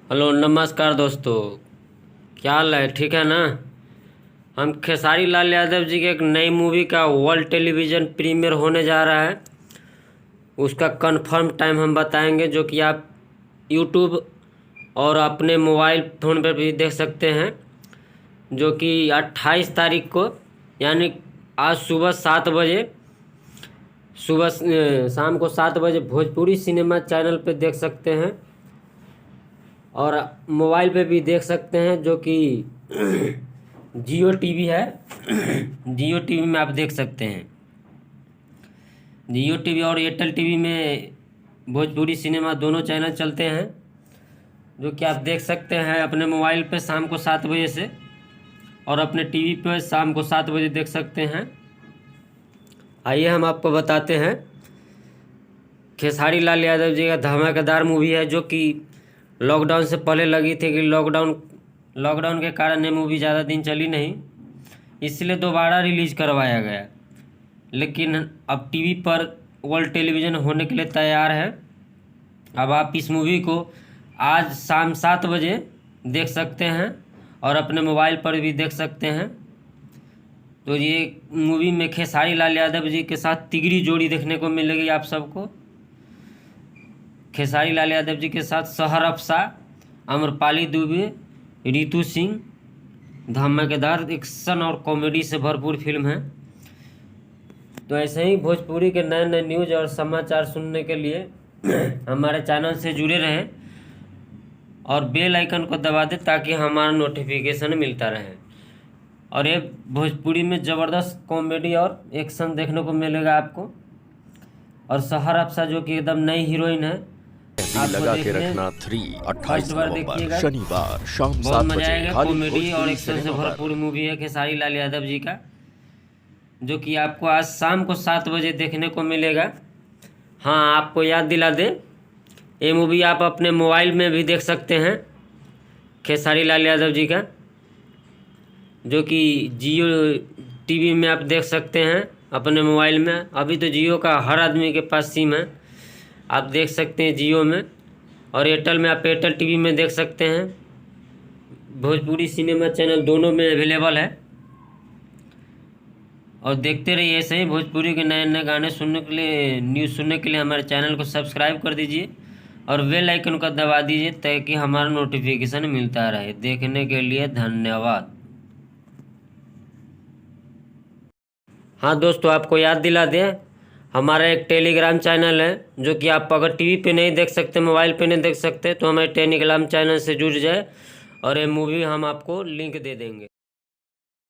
Hello नमस्कार दोस्तों, क्या हाल है? ठीक है ना। हम खेसारी लाल यादव जी के एक नई मूवी का वर्ल्ड टेलीविज़न प्रीमियर होने जा रहा है। उसका कंफर्म टाइम हम बताएंगे, जो कि आप यूट्यूब और अपने मोबाइल फ़ोन पर भी देख सकते हैं। जो कि 28 तारीख को, यानी आज सुबह 7 बजे, शाम को 7 बजे भोजपुरी सिनेमा चैनल पे देख सकते हैं और मोबाइल पे भी देख सकते हैं, जो कि जियो टीवी है। जियो टीवी में आप देख सकते हैं। जियो टीवी और एयरटेल टीवी में भोजपुरी सिनेमा दोनों चैनल चलते हैं, जो कि आप देख सकते हैं अपने मोबाइल पे शाम को 7 बजे से, और अपने टीवी पे शाम को 7 बजे देख सकते हैं। आइए हम आपको बताते हैं। खेसारी लाल यादव जी का धमाकेदार मूवी है, जो कि लॉकडाउन से पहले लगी थी कि लॉकडाउन के कारण ये मूवी ज़्यादा दिन चली नहीं, इसलिए दोबारा रिलीज़ करवाया गया। लेकिन अब टीवी पर वर्ल्ड टेलीविज़न होने के लिए तैयार है। अब आप इस मूवी को आज शाम 7 बजे देख सकते हैं और अपने मोबाइल पर भी देख सकते हैं। तो ये मूवी में खेसारी लाल यादव जी के साथ तिगड़ी जोड़ी देखने को मिलेगी आप सबको। खेसारी लाल यादव जी के साथ सहर अफसा, आम्रपाली दुबे, रितु सिंह। धमाकेदार एक्शन और कॉमेडी से भरपूर फिल्म है। तो ऐसे ही भोजपुरी के नए नए न्यूज़ और समाचार सुनने के लिए हमारे चैनल से जुड़े रहें और बेल आइकन को दबा दें, ताकि हमारा नोटिफिकेशन मिलता रहे। और ये भोजपुरी में ज़बरदस्त कॉमेडी और एक्शन देखने को मिलेगा आपको। और सहर अफसा, जो कि एकदम नई हीरोइन है, लगा के रखना 28 नवंबर शनिवार शाम 7 बहुत मजा बजे। आएगा। कॉमेडी और एक्शन से भरपूर मूवी है खेसारी लाल यादव जी का, जो कि आपको आज शाम को 7 बजे देखने को मिलेगा। हाँ, आपको याद दिला दें, ये मूवी आप अपने मोबाइल में भी देख सकते हैं, खेसारी लाल यादव जी का, जो कि जियो टीवी में आप देख सकते हैं अपने मोबाइल में। अभी तो जियो का हर आदमी के पास सिम है, आप देख सकते हैं जियो में। और एयरटेल में आप एयरटेल टीवी में देख सकते हैं। भोजपुरी सिनेमा चैनल दोनों में अवेलेबल है। और देखते रहिए ऐसे ही भोजपुरी के नए नए गाने सुनने के लिए, न्यूज़ सुनने के लिए हमारे चैनल को सब्सक्राइब कर दीजिए और बेल आइकन को दबा दीजिए, ताकि हमारा नोटिफिकेशन मिलता रहे। देखने के लिए धन्यवाद। हाँ दोस्तों, आपको याद दिला दें, हमारा एक टेलीग्राम चैनल है, जो कि आप अगर टीवी पे नहीं देख सकते, मोबाइल पे नहीं देख सकते, तो हमारे टेलीग्राम चैनल से जुड़ जाए और ये मूवी हम आपको लिंक दे देंगे।